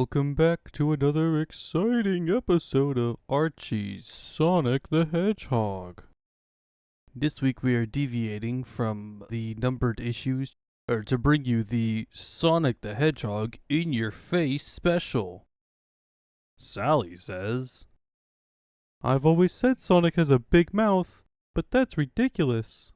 Welcome back to another exciting episode of Archie Sonic the Hedgehog. This week we are deviating from the numbered issues to bring you the Sonic the Hedgehog in your face special. Sally says, "I've always said Sonic has a big mouth, but that's ridiculous."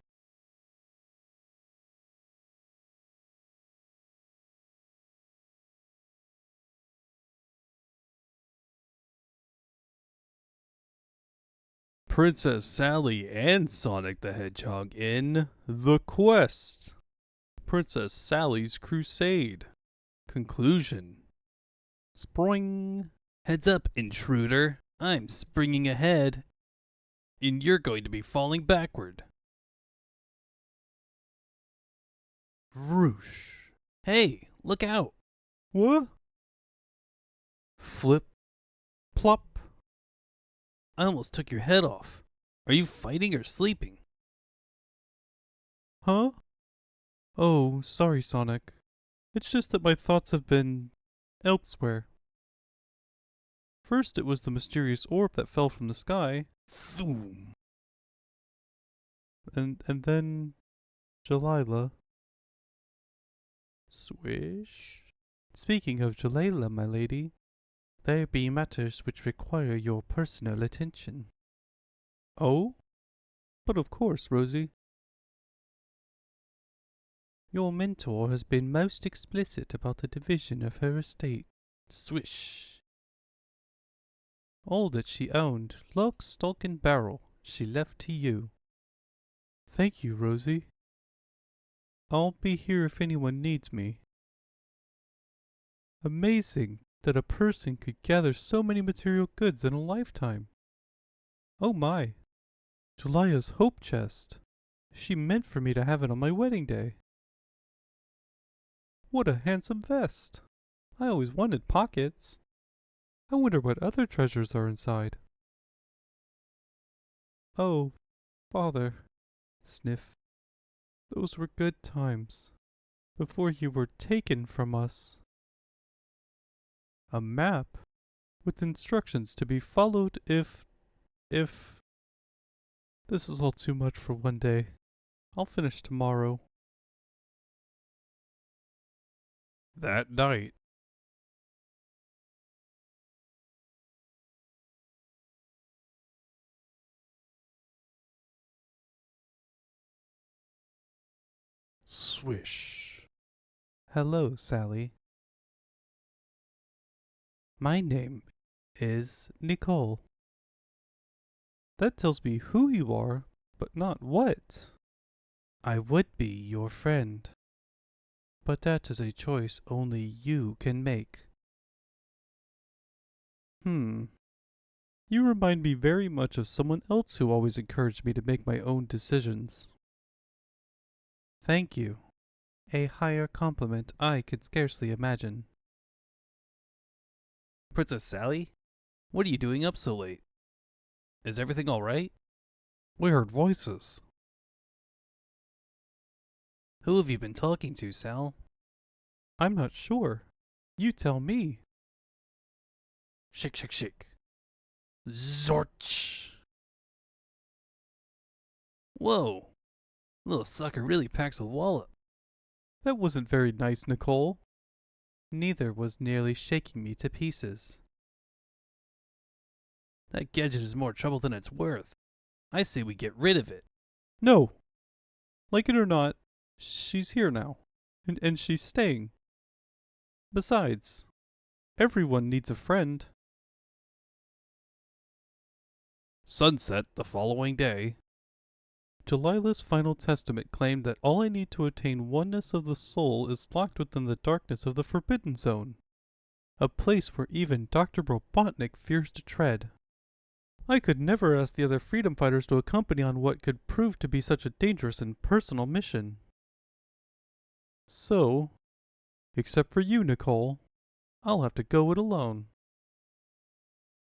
Princess Sally and Sonic the Hedgehog in The Quest. Princess Sally's Crusade. Conclusion. Spring. Heads up, intruder. I'm springing ahead, and you're going to be falling backward. Roosh. Hey, look out. What? Flip. Plop. I almost took your head off. Are you fighting or sleeping? Huh? Oh, sorry, Sonic. It's just that my thoughts have been elsewhere. First it was the mysterious orb that fell from the sky. Thoom. And then Jalila. Swish. Speaking of Jalila, my lady, there be matters which require your personal attention. Oh? But of course, Rosie. Your mentor has been most explicit about the division of her estate. Swish. All that she owned, lock, stock, and barrel, she left to you. Thank you, Rosie. I'll be here if anyone needs me. Amazing that a person could gather so many material goods in a lifetime. Oh my. Julia's hope chest. She meant for me to have it on my wedding day. What a handsome vest. I always wanted pockets. I wonder what other treasures are inside. Oh, Father. Sniff. Those were good times. Before you were taken from us. A map with instructions to be followed if... This is all too much for one day. I'll finish tomorrow. That night. Swish. Hello, Sally. My name is Nicole. That tells me who you are, but not what. I would be your friend, but that is a choice only you can make. You remind me very much of someone else who always encouraged me to make my own decisions. Thank you. A higher compliment I could scarcely imagine. Princess Sally? What are you doing up so late? Is everything all right? We heard voices. Who have you been talking to, Sal? I'm not sure. You tell me. Shake, shake, shake. Zorch! Whoa! Little sucker really packs a wallop. That wasn't very nice, Nicole. Neither was nearly shaking me to pieces. That gadget is more trouble than it's worth. I say we get rid of it. No. Like it or not, she's here now. And she's staying. Besides, everyone needs a friend. Sunset the following day. Jalilah's final testament claimed that all I need to attain oneness of the soul is locked within the darkness of the Forbidden Zone, a place where even Dr. Robotnik fears to tread. I could never ask the other freedom fighters to accompany on what could prove to be such a dangerous and personal mission. So, except for you, Nicole, I'll have to go it alone.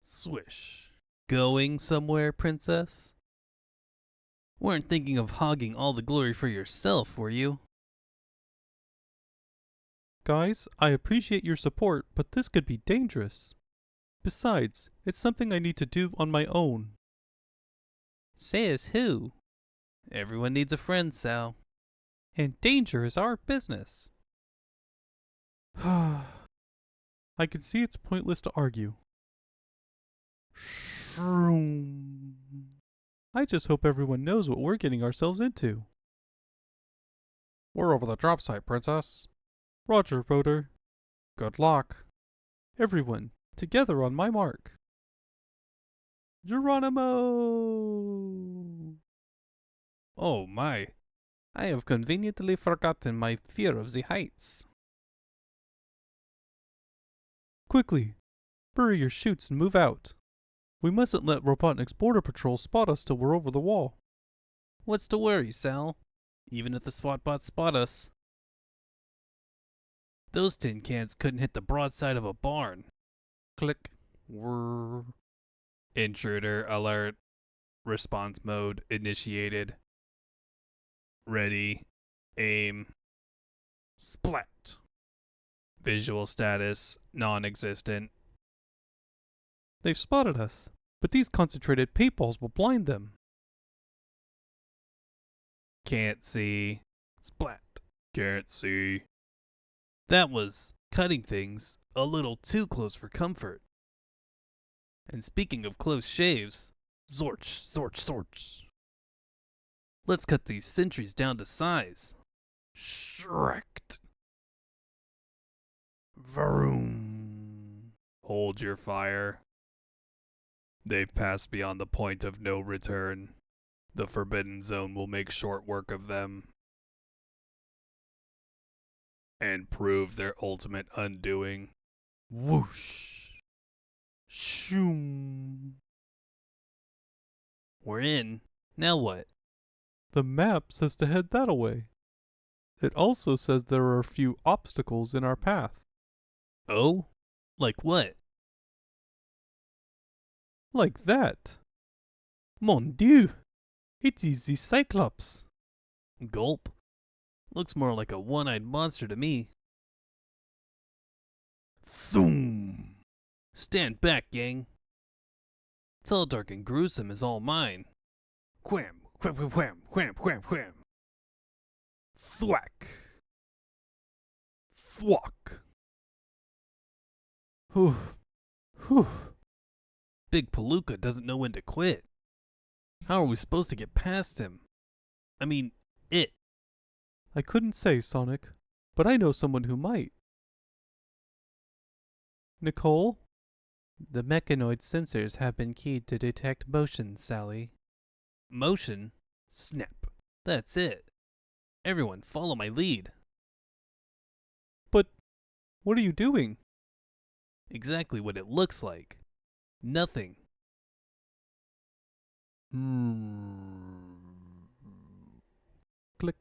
Swish. Going somewhere, princess? Weren't thinking of hogging all the glory for yourself, were you? Guys, I appreciate your support, but this could be dangerous. Besides, it's something I need to do on my own. Says who? Everyone needs a friend, Sal. And danger is our business. I can see it's pointless to argue. Shroom. I just hope everyone knows what we're getting ourselves into. We're over the drop site, Princess. Roger, Rotor. Good luck. Everyone, together on my mark. Geronimo! Oh my. I have conveniently forgotten my fear of the heights. Quickly, bury your chutes and move out. We mustn't let Robotnik's border patrol spot us till we're over the wall. What's to worry, Sal? Even if the SWAT bots spot us. Those tin cans couldn't hit the broadside of a barn. Click. Whirr. Intruder alert. Response mode initiated. Ready. Aim. Splat. Visual status non-existent. They've spotted us, but these concentrated paintballs will blind them. Can't see. Splat. Can't see. That was cutting things a little too close for comfort. And speaking of close shaves, zorch, zorch, zorch. Let's cut these sentries down to size. Shreked. Vroom. Hold your fire. They've passed beyond the point of no return. The Forbidden Zone will make short work of them. And prove their ultimate undoing. Whoosh. Shoom. We're in. Now what? The map says to head that away. It also says there are a few obstacles in our path. Oh? Like what? Like that. Mon Dieu! It is the Cyclops. Gulp. Looks more like a one-eyed monster to me. Thoom! Stand back, gang. Tall, dark, and gruesome is all mine. Wham! Wham! Wham! Wham! Wham! Wham! Wham! Thwack! Thwack! Whew. Whew. Big Palooka doesn't know when to quit. How are we supposed to get past him? I mean, it. I couldn't say, Sonic, but I know someone who might. Nicole? The mechanoid sensors have been keyed to detect motion, Sally. Motion? Snap. That's it. Everyone, follow my lead. But what are you doing? Exactly what it looks like. Nothing. Click.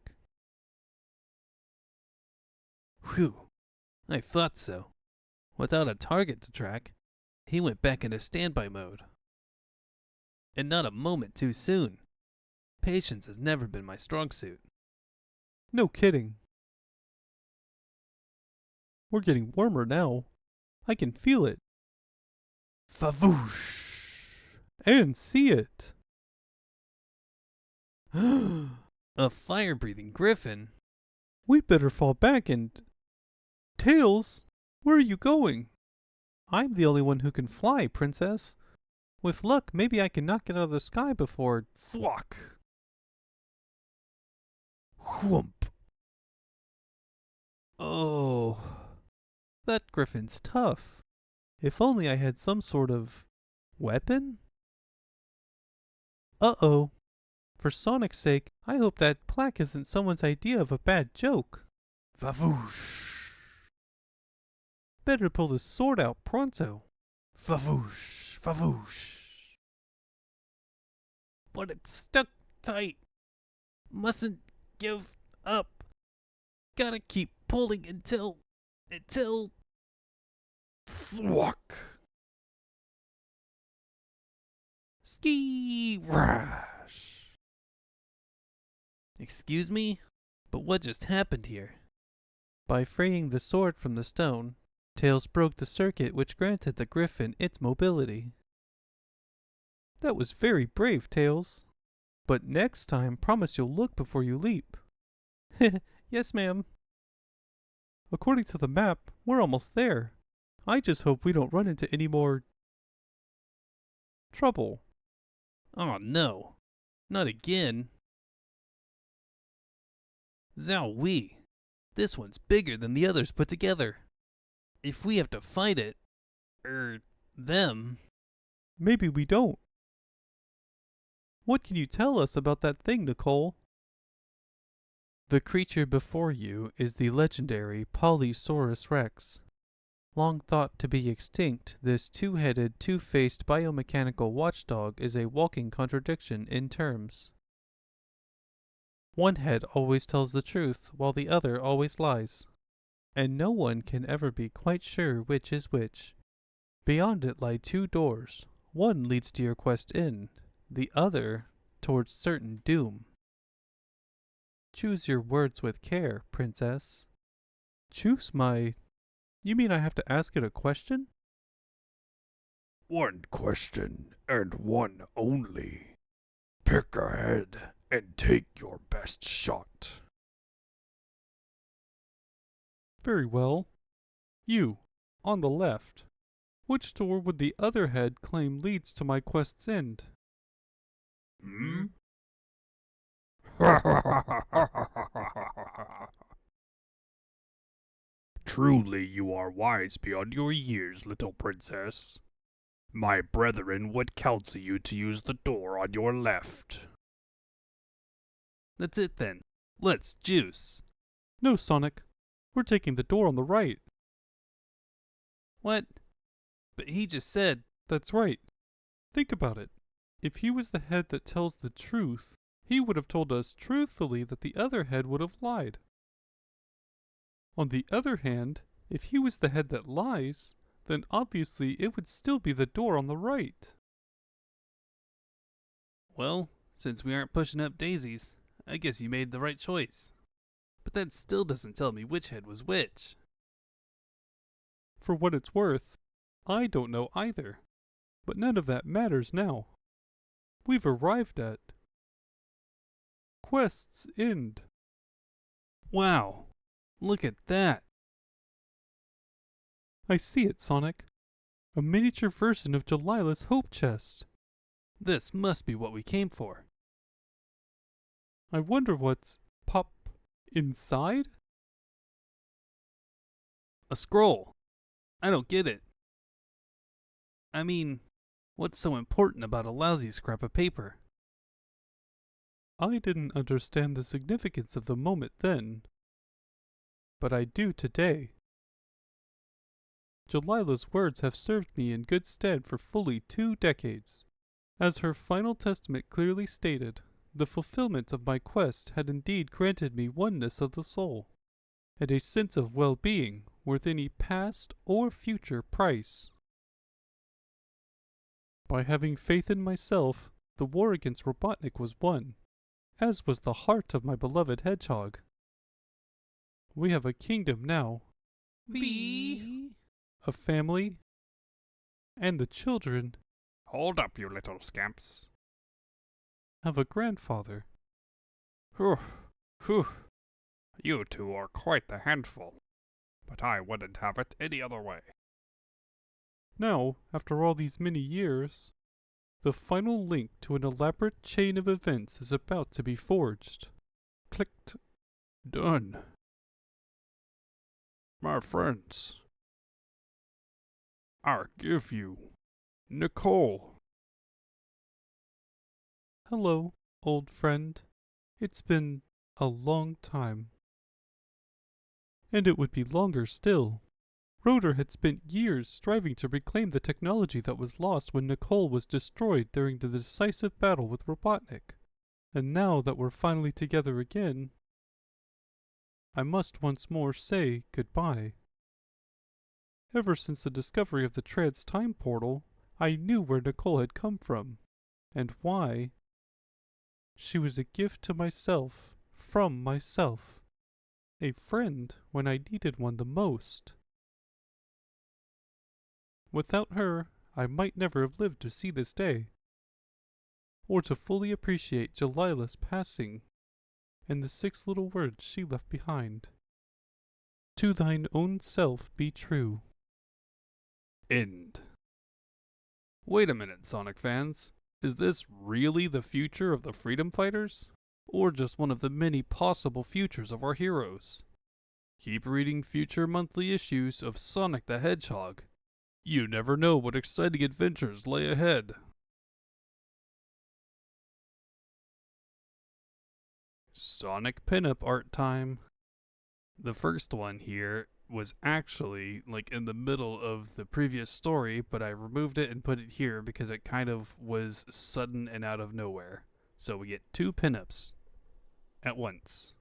Whew. I thought so. Without a target to track, he went back into standby mode. And not a moment too soon. Patience has never been my strong suit. No kidding. We're getting warmer now. I can feel it. Favoosh! And see it. A fire-breathing griffin. We better fall back and... Tails, where are you going? I'm the only one who can fly, Princess. With luck, maybe I can knock it out of the sky before... Thwack! Whoomp! Oh... That griffin's tough. If only I had some sort of... weapon? Uh-oh. For Sonic's sake, I hope that plaque isn't someone's idea of a bad joke. Favoosh! Better pull the sword out pronto. Favoosh! Favoosh! But it's stuck tight. Mustn't give up. Gotta keep pulling until... Thwack! Ski rash! Excuse me? But what just happened here? By freeing the sword from the stone, Tails broke the circuit which granted the griffin its mobility. That was very brave, Tails. But next time, promise you'll look before you leap. Yes, ma'am. According to the map, we're almost there. I just hope we don't run into any more trouble. Oh no, not again. Zowie, this one's bigger than the others put together. If we have to fight it, them. Maybe we don't. What can you tell us about that thing, Nicole? The creature before you is the legendary Polysaurus rex. Long thought to be extinct, this two-headed, two-faced biomechanical watchdog is a walking contradiction in terms. One head always tells the truth, while the other always lies. And no one can ever be quite sure which is which. Beyond it lie two doors. One leads to your quest end, the other towards certain doom. Choose your words with care, princess. Choose my... You mean I have to ask it a question? One question, and one only. Pick a head and take your best shot. Very well. You, on the left. Which door would the other head claim leads to my quest's end? Hmm? Truly you are wise beyond your years, little princess. My brethren would counsel you to use the door on your left. That's it then. Let's juice. No, Sonic. We're taking the door on the right. What? But he just said... That's right. Think about it. If he was the head that tells the truth, he would have told us truthfully that the other head would have lied. On the other hand, if he was the head that lies, then obviously it would still be the door on the right. Well, since we aren't pushing up daisies, I guess you made the right choice. But that still doesn't tell me which head was which. For what it's worth, I don't know either. But none of that matters now. We've arrived at Quest's End. Wow, look at that. I see it, Sonic. A miniature version of Delilah's hope chest. This must be what we came for. I wonder what's inside? A scroll. I don't get it. I mean, what's so important about a lousy scrap of paper? I didn't understand the significance of the moment then, but I do today. Delilah's words have served me in good stead for fully 2 decades. As her final testament clearly stated, the fulfillment of my quest had indeed granted me oneness of the soul, and a sense of well-being worth any past or future price. By having faith in myself, the war against Robotnik was won, as was the heart of my beloved hedgehog. We have a kingdom now. A family. And the children Hold up, you little scamps. have a grandfather. Whew, whew. You two are quite the handful. But I wouldn't have it any other way. Now, after all these many years, the final link to an elaborate chain of events is about to be forged. Clicked. Done. My friends, I give you Nicole. Hello, old friend. It's been a long time. And it would be longer still. Rotor had spent years striving to reclaim the technology that was lost when Nicole was destroyed during the decisive battle with Robotnik. And now that we're finally together again, I must once more say goodbye. Ever since the discovery of the Tread's time portal, I knew where Nicole had come from, and why. She was a gift to myself, from myself. A friend when I needed one the most. Without her, I might never have lived to see this day, or to fully appreciate Delilah's passing and the 6 little words she left behind. To thine own self be true. End. Wait a minute, Sonic fans. Is this really the future of the freedom fighters? Or just one of the many possible futures of our heroes? Keep reading future monthly issues of Sonic the Hedgehog. You never know what exciting adventures lay ahead. Sonic pinup art time. The first one here was actually like in the middle of the previous story, but I removed it and put it here because it kind of was sudden and out of nowhere. So we get 2 pinups at once.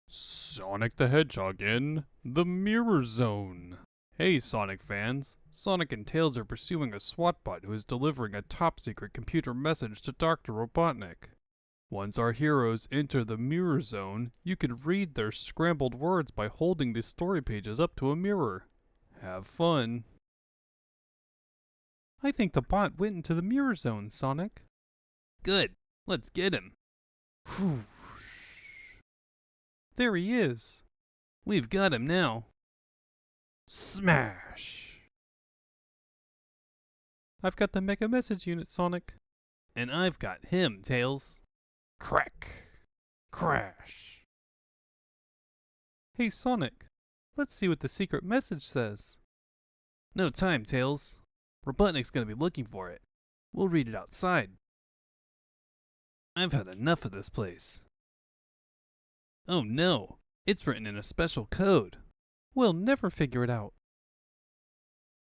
Sonic the Hedgehog in the Mirror Zone. Hey Sonic fans, Sonic and Tails are pursuing a SWAT bot who is delivering a top-secret computer message to Dr. Robotnik. Once our heroes enter the Mirror Zone, you can read their scrambled words by holding the story pages up to a mirror. Have fun. I think the bot went into the Mirror Zone, Sonic. Good, let's get him. Whew. There he is. We've got him now. Smash! I've got the Mega Message Unit, Sonic. And I've got him, Tails. Crack! Crash! Hey, Sonic. Let's see what the secret message says. No time, Tails. Robotnik's gonna be looking for it. We'll read it outside. I've had enough of this place. Oh no, it's written in a special code. We'll never figure it out.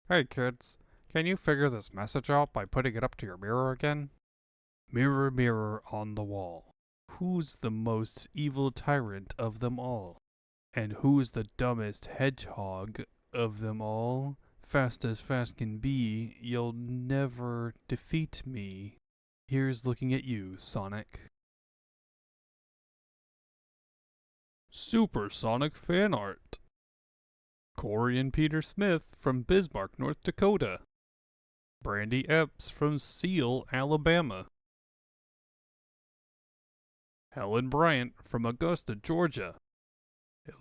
Hey kids, can you figure this message out by putting it up to your mirror again? Mirror, mirror on the wall, who's the most evil tyrant of them all? And who's the dumbest hedgehog of them all? Fast as fast can be, you'll never defeat me. Here's looking at you, Sonic. Supersonic fan art. Corey and Peter Smith from Bismarck, North Dakota. Brandy Epps from Seal, Alabama. Helen Bryant from Augusta, Georgia.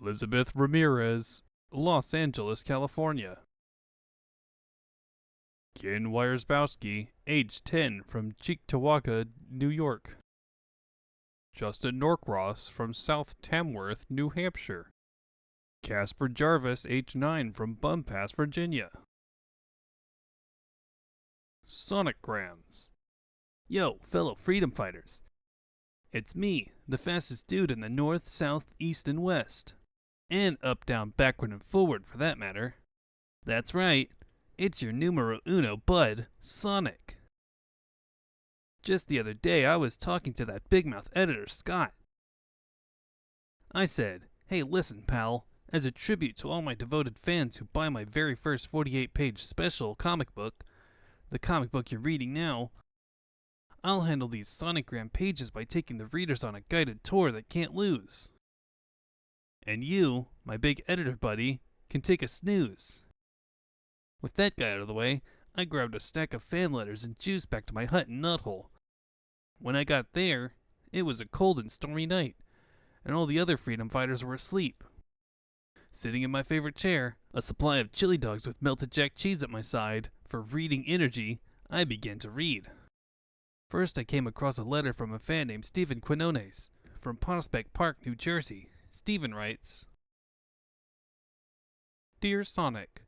Elizabeth Ramirez, Los Angeles, California. Ken Wierzbowski, age 10, from Cheektowaga, New York. Justin Norcross from South Tamworth, New Hampshire. Casper Jarvis, age 9, from Bum Pass, Virginia. Sonicgrams. Yo, fellow freedom fighters. It's me, the fastest dude in the north, south, east, and west. And up, down, backward, and forward, for that matter. That's right, it's your numero uno bud, Sonic. Just the other day, I was talking to that big mouth editor, Scott. I said, hey, listen, pal, as a tribute to all my devoted fans who buy my very first 48-page special comic book, the comic book you're reading now, I'll handle these Sonicgram pages by taking the readers on a guided tour that can't lose. And you, my big editor buddy, can take a snooze. With that guy out of the way, I grabbed a stack of fan letters and juice back to my hut in Nuthole. When I got there, it was a cold and stormy night, and all the other freedom fighters were asleep. Sitting in my favorite chair, a supply of chili dogs with melted jack cheese at my side, for reading energy, I began to read. First I came across a letter from a fan named Stephen Quinones, from Prospect Park, New Jersey. Stephen writes, Dear Sonic,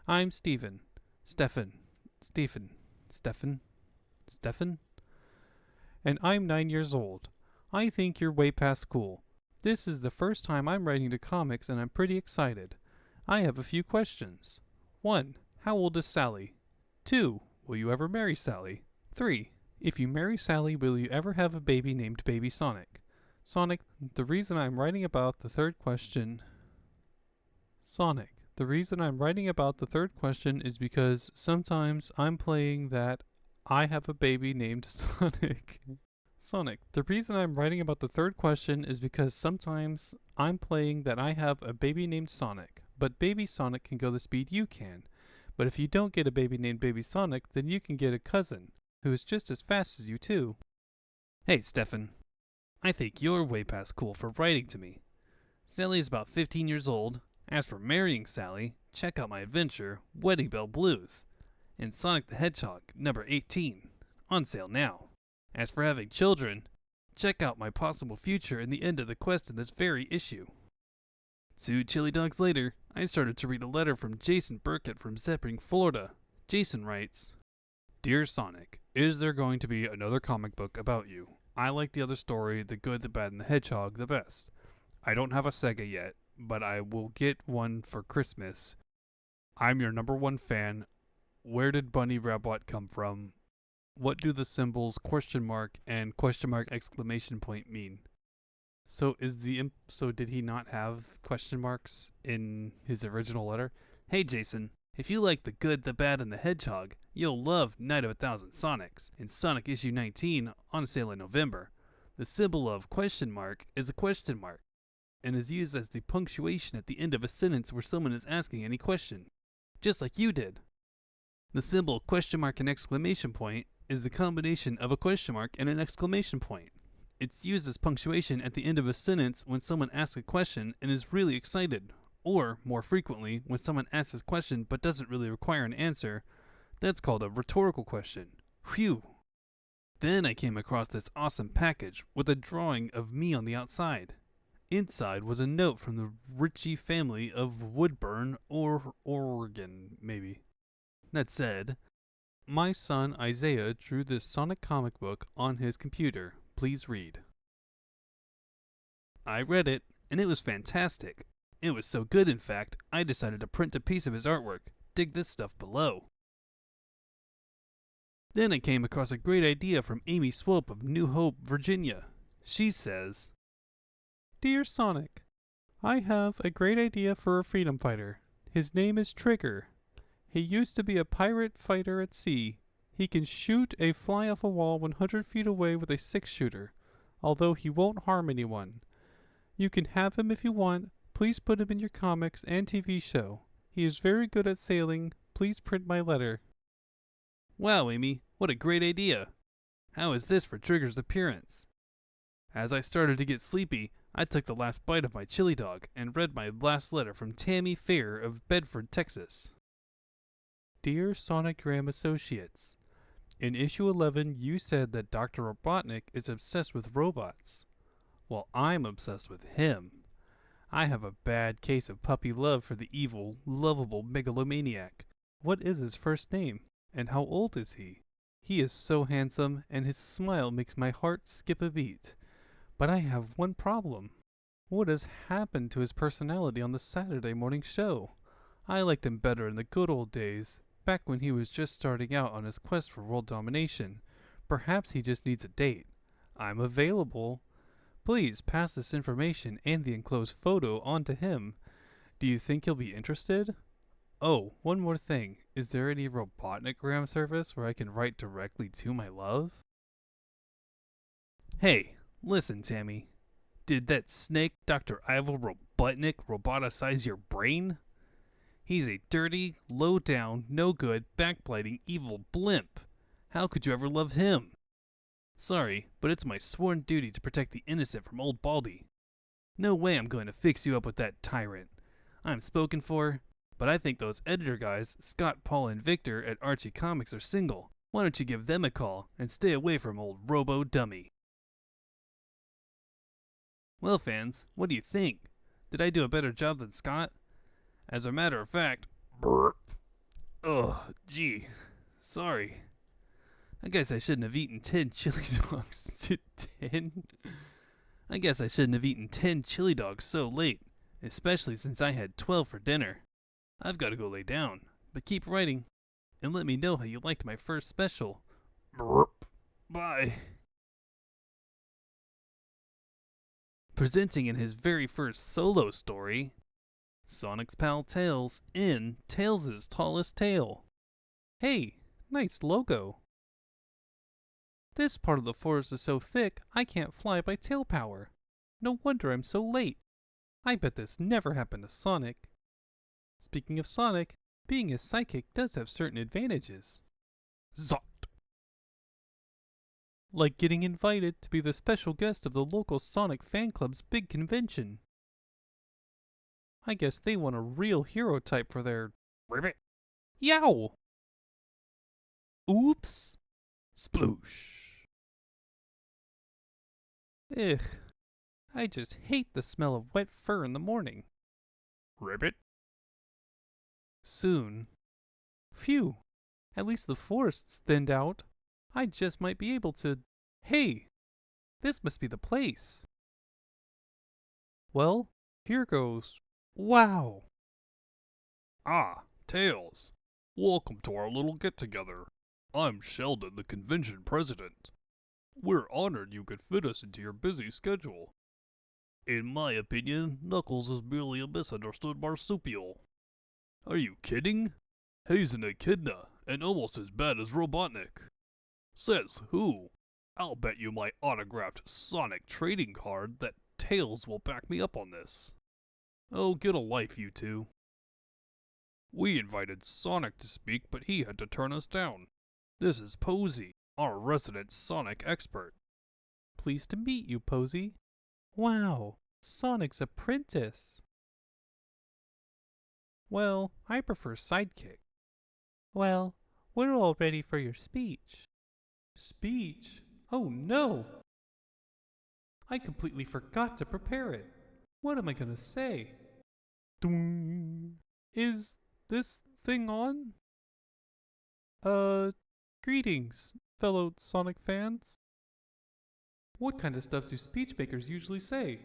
I'm Stephen. Stephen. And I'm 9 years old. I think you're way past cool. This is the first time I'm writing to comics and I'm pretty excited. I have a few questions. 1. How old is Sally? 2. Will you ever marry Sally? 3. If you marry Sally, will you ever have a baby named Baby Sonic? Sonic, the reason I'm writing about the third question... Sonic, The reason I'm writing about the third question is because sometimes I'm playing that I have a baby named Sonic. Sonic. The reason I'm writing about the third question is because sometimes I'm playing that I have a baby named Sonic, but baby Sonic can go the speed you can. But if you don't get a baby named Baby Sonic, then you can get a cousin who is just as fast as you too. Hey, Stefan. I think you're way past cool for writing to me. Sally is about 15 years old. As for marrying Sally, check out my adventure, Wedding Bell Blues, and Sonic the Hedgehog, number 18, on sale now. As for having children, check out my possible future in the end of the quest in this very issue. 2 chili dogs later, I started to read a letter from Jason Burkett from Zepping, Florida. Jason writes, Dear Sonic, is there going to be another comic book about you? I like the other story, The Good, the Bad, and the Hedgehog, the best. I don't have a Sega yet, but I will get one for Christmas. I'm your #1 fan. Where did Bunny Rabbit come from? What do the symbols ? And ? mean? So did he not have question marks in his original letter? Hey Jason, if you like The Good, the Bad, and the Hedgehog, you'll love Night of 1,000 Sonics in Sonic issue 19 on sale in November. The symbol of ? is a question mark and is used as the punctuation at the end of a sentence where someone is asking any question, just like you did. The symbol ? and ! is the combination of a question mark and an exclamation point. It's used as punctuation at the end of a sentence when someone asks a question and is really excited, or, more frequently, when someone asks a question but doesn't really require an answer. That's called a rhetorical question. Phew! Then I came across this awesome package with a drawing of me on the outside. Inside was a note from the Ritchie family of Woodburn, or Oregon, maybe. That said, My son Isaiah drew this Sonic comic book on his computer. Please read. I read it, and it was fantastic. It was so good, in fact, I decided to print a piece of his artwork. Dig this stuff below. Then I came across a great idea from Amy Swope of New Hope, Virginia. She says, Dear Sonic, I have a great idea for a freedom fighter. His name is Trigger. He used to be a pirate fighter at sea. He can shoot a fly off a wall 100 feet away with a 6-shooter, although he won't harm anyone. You can have him if you want. Please put him in your comics and TV show. He is very good at sailing. Please print my letter. Wow, Amy, what a great idea. How is this for Trigger's appearance? As I started to get sleepy, I took the last bite of my chili dog and read my last letter from Tammy Fair of Bedford, Texas. Dear Sonogram Associates, in issue 11 you said that Dr. Robotnik is obsessed with robots. Well, I'm obsessed with him. I have a bad case of puppy love for the evil, lovable megalomaniac. What is his first name? And how old is he? He is so handsome, and his smile makes my heart skip a beat. But I have one problem. What has happened to his personality on the Saturday morning show? I liked him better in the good old days, back when he was just starting out on his quest for world domination. Perhaps he just needs a date. I'm available. Please pass this information and the enclosed photo on to him. Do you think he'll be interested? Oh, one more thing. Is there any Robotnikgram service where I can write directly to my love? Hey, listen, Tammy. Did that snake Dr. Ivo Robotnik roboticize your brain? He's a dirty, low-down, no-good, backbiting, evil blimp. How could you ever love him? Sorry, but it's my sworn duty to protect the innocent from old Baldy. No way I'm going to fix you up with that tyrant. I'm spoken for, but I think those editor guys, Scott, Paul, and Victor at Archie Comics are single. Why don't you give them a call and stay away from old Robo-Dummy? Well, fans, what do you think? Did I do a better job than Scott? As a matter of fact, gee, sorry. I guess I shouldn't have eaten 10 chili dogs. 10? I guess I shouldn't have eaten 10 chili dogs so late, especially since I had 12 for dinner. I've got to go lay down, but keep writing, and let me know how you liked my first special. Bye. Presenting in his very first solo story, Sonic's pal Tails in Tails' tallest tail. Hey, nice logo. This part of the forest is so thick I can't fly by tail power. No wonder I'm so late. I bet this never happened to Sonic. Speaking of Sonic, being a psychic does have certain advantages. Zot. Like getting invited to be the special guest of the local Sonic fan club's big convention. I guess they want a real hero type for their Ribbit. Yow! Oops! Sploosh! Ugh. I just hate the smell of wet fur in the morning. Ribbit. Soon. Phew. At least the forest's thinned out. I just might be able to... Hey! This must be the place. Well, here goes. Wow! Ah, Tails. Welcome to our little get-together. I'm Sheldon, the convention president. We're honored you could fit us into your busy schedule. In my opinion, Knuckles is merely a misunderstood marsupial. Are you kidding? He's an echidna, and almost as bad as Robotnik. Says who? I'll bet you my autographed Sonic trading card that Tails will back me up on this. Oh, get a life, you two. We invited Sonic to speak, but he had to turn us down. This is Posey, our resident Sonic expert. Pleased to meet you, Posey. Wow, Sonic's apprentice. Well, I prefer sidekick. Well, we're all ready for your speech. Speech? Oh no! I completely forgot to prepare it. What am I gonna say? Doom. Is this thing on? Greetings, fellow Sonic fans. What kind of stuff do speech makers usually say?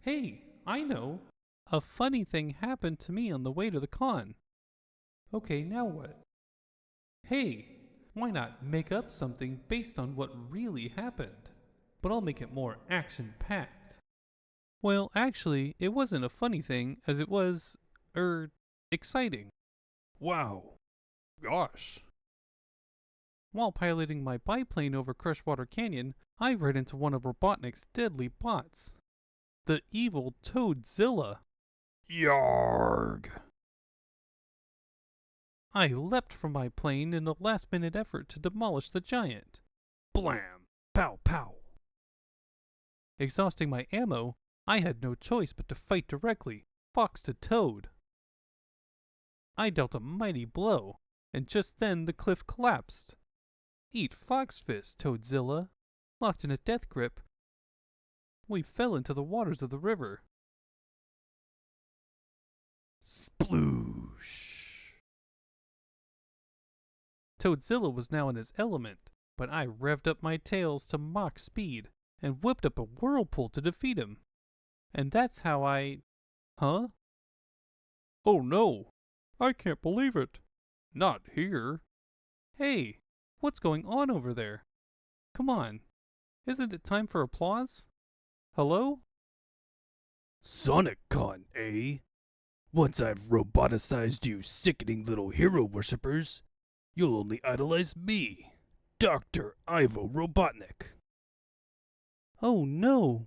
Hey, I know. A funny thing happened to me on the way to the con. Okay, now what? Hey, why not make up something based on what really happened? But I'll make it more action-packed. Well, actually, it wasn't a funny thing as it was, exciting. Wow. Gosh. While piloting my biplane over Crushwater Canyon, I ran into one of Robotnik's deadly bots. The evil Toadzilla. Yarg. I leapt from my plane in a last-minute effort to demolish the giant. Blam. Pow pow. Exhausting my ammo, I had no choice but to fight directly, fox to toad. I dealt a mighty blow, and just then the cliff collapsed. Eat fox fist, Toadzilla. Locked in a death grip, we fell into the waters of the river. Sploosh! Toadzilla was now in his element, but I revved up my tails to Mach speed and whipped up a whirlpool to defeat him. And that's how I... Huh? Oh no! I can't believe it! Not here! Hey, what's going on over there? Come on, isn't it time for applause? Hello? Sonic Con, eh? Once I've roboticized you sickening little hero worshippers, you'll only idolize me, Dr. Ivo Robotnik. Oh no!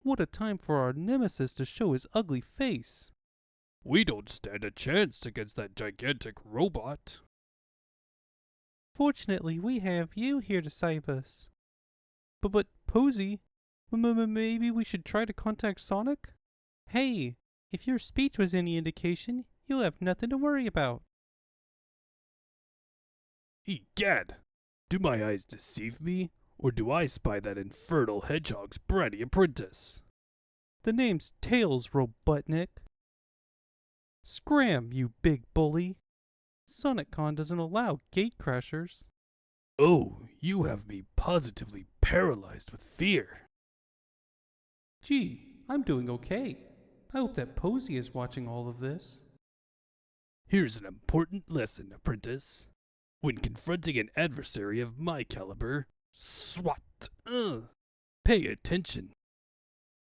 What a time for our nemesis to show his ugly face. We don't stand a chance against that gigantic robot. Fortunately, we have you here to save us. But Posey, maybe we should try to contact Sonic? Hey, if your speech was any indication, you'll have nothing to worry about. Egad! Do my eyes deceive me, or do I spy that infernal hedgehog's bratty apprentice? The name's Tails, Robotnik. Scram, you big bully. SonicCon doesn't allow gatecrashers. Oh, you have me positively paralyzed with fear. Gee, I'm doing okay. I hope that Posey is watching all of this. Here's an important lesson, apprentice. When confronting an adversary of my caliber, SWAT! Pay attention.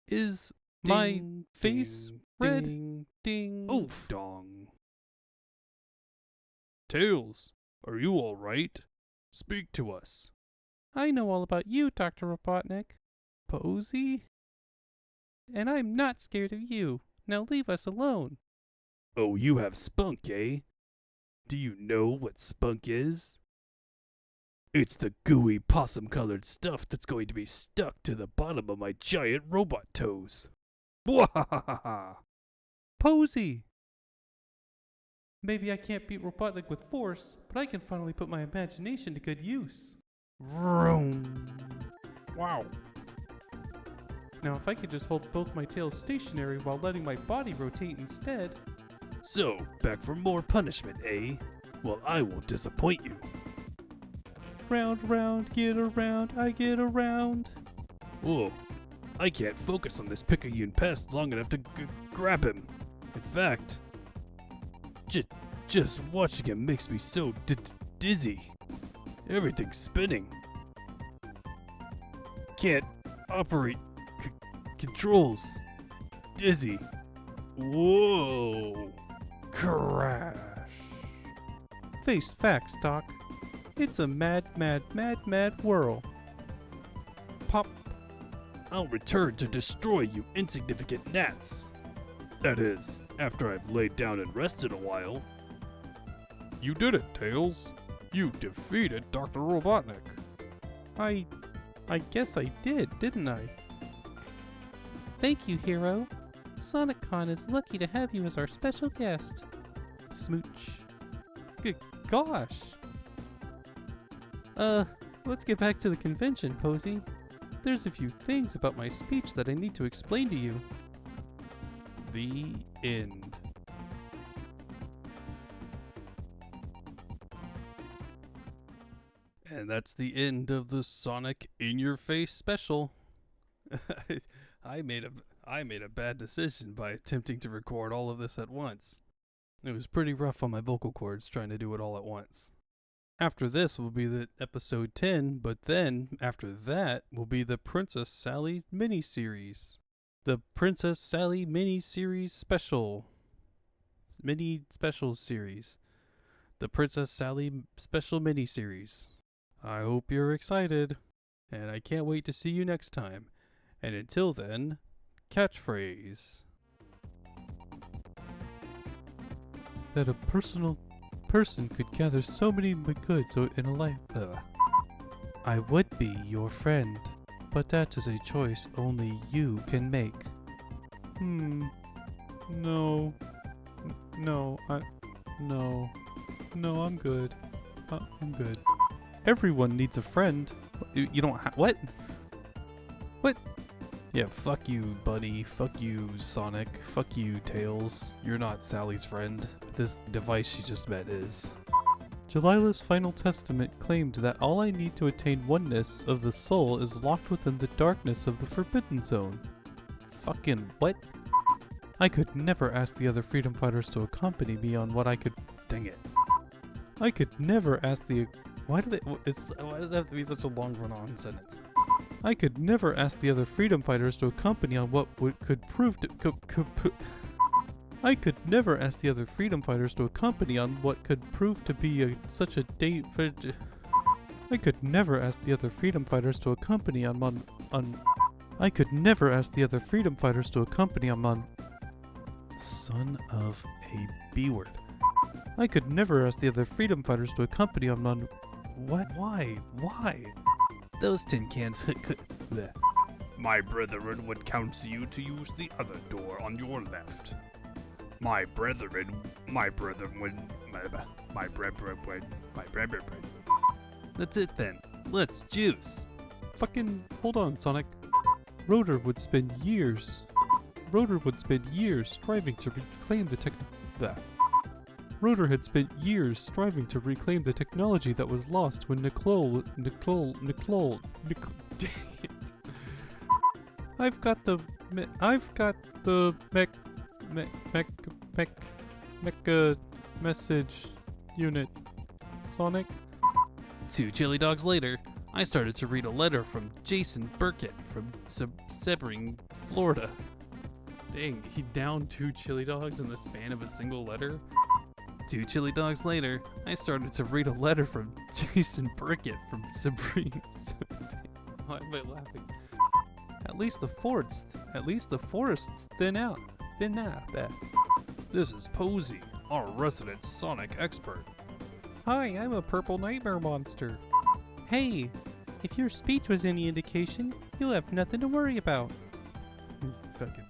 Is my Ding, face ding. Red. Ding, ding. Oof. Dong. Tails, are you all right? Speak to us. I know all about you, Dr. Robotnik. Posey? And I'm not scared of you. Now leave us alone. Oh, you have spunk, eh? Do you know what spunk is? It's the gooey possum-colored stuff that's going to be stuck to the bottom of my giant robot toes. Bwahahaha! Posey! Maybe I can't beat Robotnik with force, but I can finally put my imagination to good use. Vroom! Wow. Now if I could just hold both my tails stationary while letting my body rotate instead. So, back for more punishment, eh? Well, I won't disappoint you. Round, round, get around, I get around. Whoa, I can't focus on this Picayune pest long enough to grab him. In fact, just watching him makes me so dizzy. Everything's spinning. Can't operate controls. Dizzy. Whoa. Crash. Face facts, Doc. It's a mad, mad, mad, mad whirl. Pop. I'll return to destroy you insignificant gnats. That is, after I've laid down and rested a while. You did it, Tails. You defeated Dr. Robotnik. I guess I did, didn't I? Thank you, hero. SonicCon is lucky to have you as our special guest. Smooch. Good gosh. Let's get back to the convention, Posey. There's a few things about my speech that I need to explain to you. The end. And that's the end of the Sonic In Your Face special. I made a bad decision by attempting to record all of this at once. It was pretty rough on my vocal cords trying to do it all at once. After this will be the episode 10, but then after that will be the Princess Sally mini-series. The Princess Sally mini-series special. Mini-special series. The Princess Sally special mini-series. I hope you're excited, and I can't wait to see you next time. And until then, catchphrase. That a person could gather so many goods in a life. I would be your friend, but that is a choice only you can make. No. No, I'm good. I'm good. Everyone needs a friend. You don't what? What? Yeah, fuck you, Bunny. Fuck you, Sonic. Fuck you, Tails. You're not Sally's friend. This device she just met is. Jalilah's final testament claimed that all I need to attain oneness of the soul is locked within the darkness of the Forbidden Zone. Fucking what? I could never ask the other freedom fighters to accompany me on what I could. Dang it. I could never ask the. Why does it have to be such a long run-on sentence? I could never ask the other freedom fighters to accompany on what could prove to. I could never ask the other freedom fighters to accompany on what could prove to be such a date. I could never ask the other freedom fighters to accompany on. I could never ask the other freedom fighters to accompany on. Son of a B word. I could never ask the other freedom fighters to accompany on. What? Why? Why? Those tin cans could. My brethren would counsel you to use the other door on your left. My brethren would. That's it then. Let's juice. Fucking hold on, Sonic. Rotor would spend years striving to reclaim the Rotor had spent years striving to reclaim the technology that was lost when Nicole, dang it. I've got the mecha message unit, Sonic. 2 chili dogs later, I started to read a letter from Jason Burkett from Sebring, Florida. Dang, he downed 2 chili dogs in the span of a single letter? 2 chili dogs later, I started to read a letter from Jason Brickett from Sabrina's. Why am I laughing? At least the forests thin out. This is Posey, our resident Sonic expert. Hi, I'm a purple nightmare monster. Hey, if your speech was any indication, you'll have nothing to worry about. Fucking